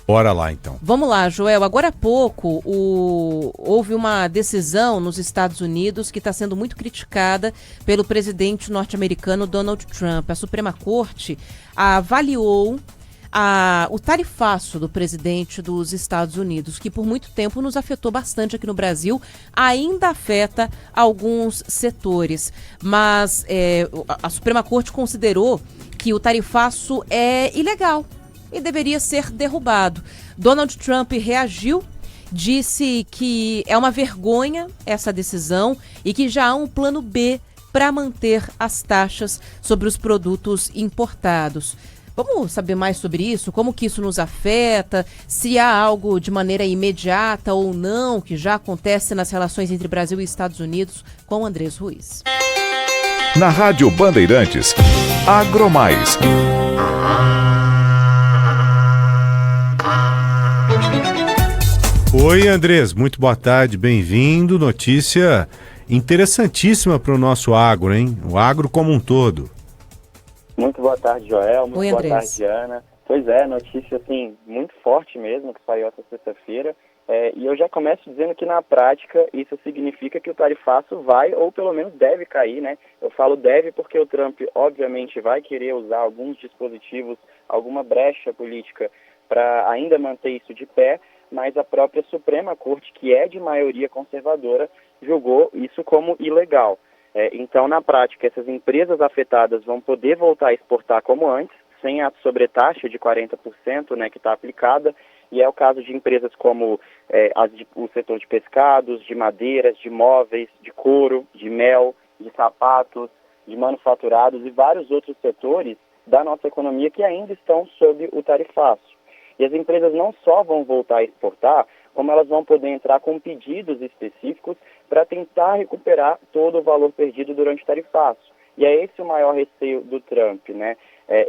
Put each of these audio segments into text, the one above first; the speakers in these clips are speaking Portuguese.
Bora lá, então. Vamos lá, Joel. Agora há pouco houve uma decisão nos Estados Unidos que está sendo muito criticada pelo presidente norte-americano Donald Trump. A Suprema Corte avaliou o tarifaço do presidente dos Estados Unidos, que por muito tempo nos afetou bastante aqui no Brasil, ainda afeta alguns setores. Mas a Suprema Corte considerou que o tarifaço é ilegal e deveria ser derrubado. Donald Trump reagiu, disse que é uma vergonha essa decisão e que já há um plano B para manter as taxas sobre os produtos importados. Vamos saber mais sobre isso? Como que isso nos afeta? Se há algo de maneira imediata ou não que já acontece nas relações entre Brasil e Estados Unidos, com Andrés Ruiz. Na Rádio Bandeirantes, Agromais. Oi, Andrés, muito boa tarde, bem-vindo. Notícia interessantíssima para o nosso agro, hein? O agro como um todo. Muito boa tarde, Joel. Muito Oi, boa Andrés. tarde, Ana. Pois é, notícia assim, muito forte mesmo, que saiu essa sexta-feira. E eu já começo dizendo que na prática isso significa que o tarifaço vai, ou pelo menos deve cair, né? Eu falo deve porque o Trump obviamente vai querer usar alguns dispositivos, alguma brecha política para ainda manter isso de pé, mas a própria Suprema Corte, que é de maioria conservadora, julgou isso como ilegal. Então, na prática, essas empresas afetadas vão poder voltar a exportar como antes, sem a sobretaxa de 40%, né, que está aplicada, e é o caso de empresas como o setor de pescados, de madeiras, de móveis, de couro, de mel, de sapatos, de manufaturados e vários outros setores da nossa economia que ainda estão sob o tarifaço. E as empresas não só vão voltar a exportar, como elas vão poder entrar com pedidos específicos para tentar recuperar todo o valor perdido durante o tarifaço. E é esse o maior receio do Trump, né?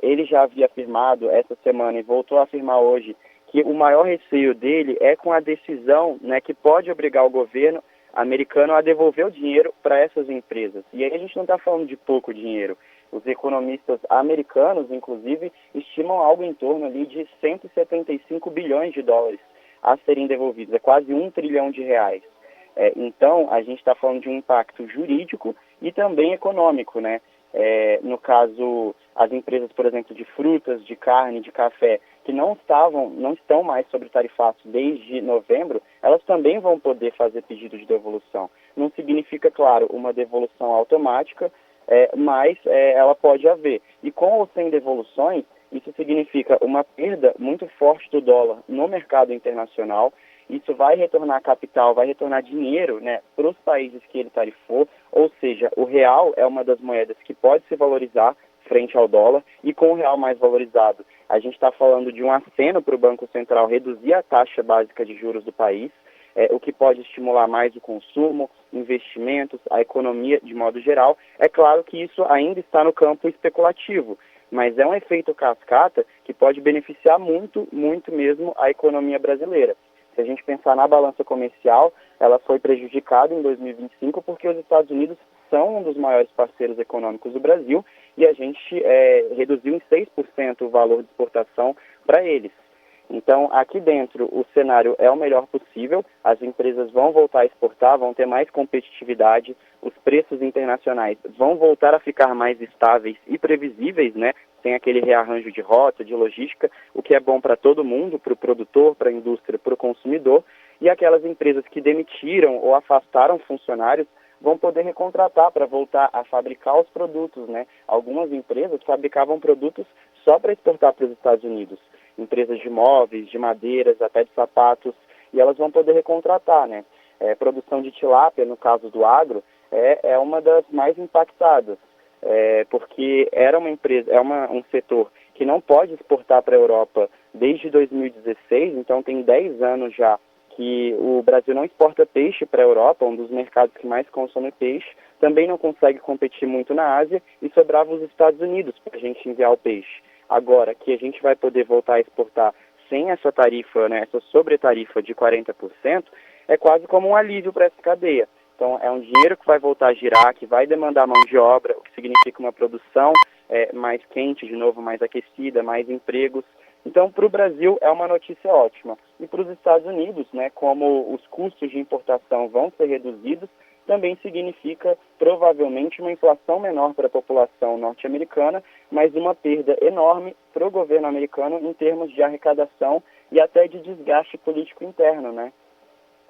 Ele já havia afirmado essa semana e voltou a afirmar hoje que o maior receio dele é com a decisão, né, que pode obrigar o governo americano a devolver o dinheiro para essas empresas. E aí a gente não está falando de pouco dinheiro. Os economistas americanos, inclusive, estimam algo em torno ali de 175 bilhões de dólares a serem devolvidos. É quase R$1 trilhão. Então, a gente está falando de um impacto jurídico e também econômico, né? No caso, as empresas, por exemplo, de frutas, de carne, de café, que não estão mais sobre tarifaço desde novembro, elas também vão poder fazer pedido de devolução. Não significa, claro, uma devolução automática, mas ela pode haver. E com ou sem devoluções, isso significa uma perda muito forte do dólar no mercado internacional. Isso vai retornar capital, vai retornar dinheiro, né, para os países que ele tarifou, ou seja, o real é uma das moedas que pode se valorizar frente ao dólar, e com o real mais valorizado, a gente está falando de um aceno para o Banco Central reduzir a taxa básica de juros do país, o que pode estimular mais o consumo, investimentos, a economia de modo geral. É claro que isso ainda está no campo especulativo, mas é um efeito cascata que pode beneficiar muito, muito mesmo a economia brasileira. Se a gente pensar na balança comercial, ela foi prejudicada em 2025 porque os Estados Unidos são um dos maiores parceiros econômicos do Brasil e a gente reduziu em 6% o valor de exportação para eles. Então, aqui dentro, o cenário é o melhor possível, as empresas vão voltar a exportar, vão ter mais competitividade, os preços internacionais vão voltar a ficar mais estáveis e previsíveis, né? Sem aquele rearranjo de rota, de logística, o que é bom para todo mundo, para o produtor, para a indústria, para o consumidor, e aquelas empresas que demitiram ou afastaram funcionários vão poder recontratar para voltar a fabricar os produtos, né? Algumas empresas fabricavam produtos só para exportar para os Estados Unidos, empresas de móveis, de madeiras, até de sapatos, e elas vão poder recontratar, né? Produção de tilápia, no caso do agro, é uma das mais impactadas, porque era uma empresa, um setor que não pode exportar para a Europa desde 2016, então tem 10 anos já que o Brasil não exporta peixe para a Europa, um dos mercados que mais consome peixe, também não consegue competir muito na Ásia e sobrava os Estados Unidos para a gente enviar o peixe. Agora que a gente vai poder voltar a exportar sem essa tarifa, né, essa sobretarifa de 40%, é quase como um alívio para essa cadeia. Então, é um dinheiro que vai voltar a girar, que vai demandar mão de obra, o que significa uma produção mais quente, de novo, mais aquecida, mais empregos. Então, para o Brasil é uma notícia ótima. E para os Estados Unidos, né, como os custos de importação vão ser reduzidos, também significa provavelmente uma inflação menor para a população norte-americana, mas uma perda enorme para o governo americano em termos de arrecadação e até de desgaste político interno, né?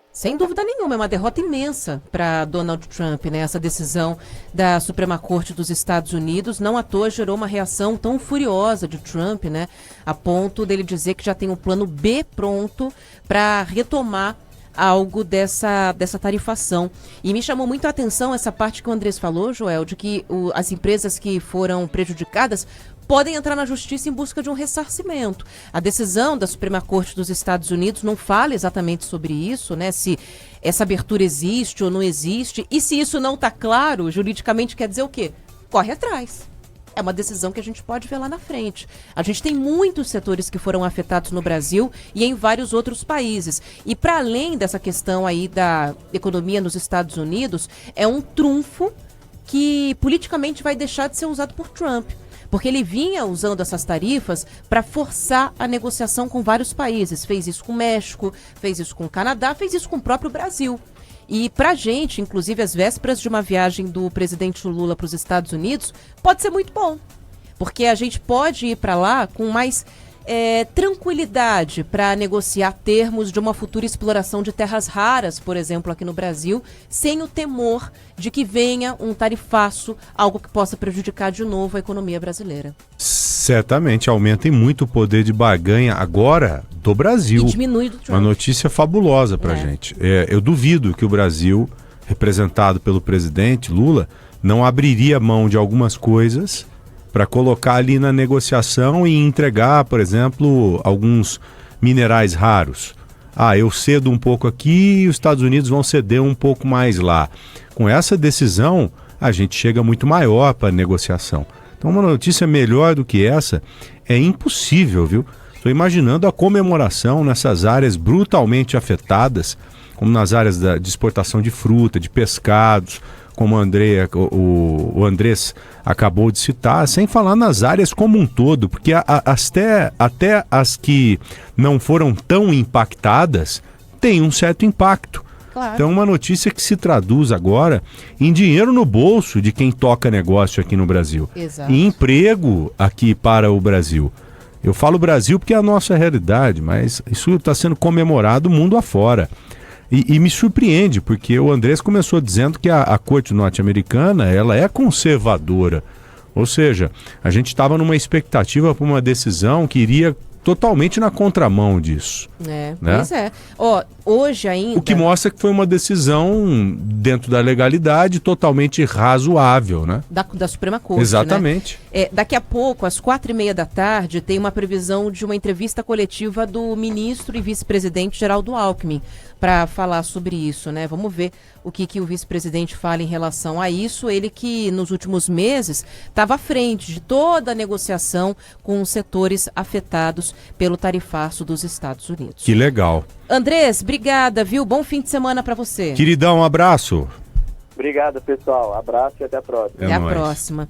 Sem dúvida nenhuma, é uma derrota imensa para Donald Trump, né? Essa decisão da Suprema Corte dos Estados Unidos não à toa gerou uma reação tão furiosa de Trump, né? A ponto dele dizer que já tem um plano B pronto para retomar algo dessa tarifação. E me chamou muito a atenção essa parte que o Andrés falou, Joel, de que as empresas que foram prejudicadas podem entrar na justiça em busca de um ressarcimento. A decisão da Suprema Corte dos Estados Unidos não fala exatamente sobre isso, né? Se essa abertura existe ou não existe. E se isso não está claro, juridicamente quer dizer o quê? Corre atrás. É uma decisão que a gente pode ver lá na frente. A gente tem muitos setores que foram afetados no Brasil e em vários outros países. E para além dessa questão aí da economia nos Estados Unidos, é um trunfo que politicamente vai deixar de ser usado por Trump. Porque ele vinha usando essas tarifas para forçar a negociação com vários países. Fez isso com o México, fez isso com o Canadá, fez isso com o próprio Brasil. E para a gente, inclusive às vésperas de uma viagem do presidente Lula para os Estados Unidos, pode ser muito bom. Porque a gente pode ir para lá com mais tranquilidade para negociar termos de uma futura exploração de terras raras, por exemplo, aqui no Brasil, sem o temor de que venha um tarifaço, algo que possa prejudicar de novo a economia brasileira. Certamente aumenta muito o poder de barganha agora do Brasil. E diminui do Trump. Uma notícia fabulosa pra gente. Eu duvido que o Brasil, representado pelo presidente Lula, não abriria mão de algumas coisas para colocar ali na negociação e entregar, por exemplo, alguns minerais raros. Eu cedo um pouco aqui e os Estados Unidos vão ceder um pouco mais lá. Com essa decisão, a gente chega muito maior para a negociação. Então, uma notícia melhor do que essa é impossível, viu? Estou imaginando a comemoração nessas áreas brutalmente afetadas, como nas áreas de exportação de fruta, de pescados, como o Andrés acabou de citar, sem falar nas áreas como um todo, porque até as que não foram tão impactadas têm um certo impacto. Claro. Então, uma notícia que se traduz agora em dinheiro no bolso de quem toca negócio aqui no Brasil. Exato. E emprego aqui para o Brasil. Eu falo Brasil porque é a nossa realidade, mas isso está sendo comemorado mundo afora. E me surpreende, porque o Andrés começou dizendo que a corte norte-americana ela é conservadora. Ou seja, a gente estava numa expectativa para uma decisão que iria totalmente na contramão disso. Né? Pois é. Hoje ainda... O que mostra que foi uma decisão dentro da legalidade totalmente razoável, né? Da Suprema Corte. Exatamente. Né? Daqui a pouco, às 4h30 da tarde, tem uma previsão de uma entrevista coletiva do ministro e vice-presidente Geraldo Alckmin para falar sobre isso, né? Vamos ver o que o vice-presidente fala em relação a isso. Ele que nos últimos meses estava à frente de toda a negociação com os setores afetados pelo tarifaço dos Estados Unidos. Que legal. Andrés, obrigada, viu? Bom fim de semana para você. Queridão, um abraço. Obrigado, pessoal. Abraço e até a próxima. Até a nóis. próxima.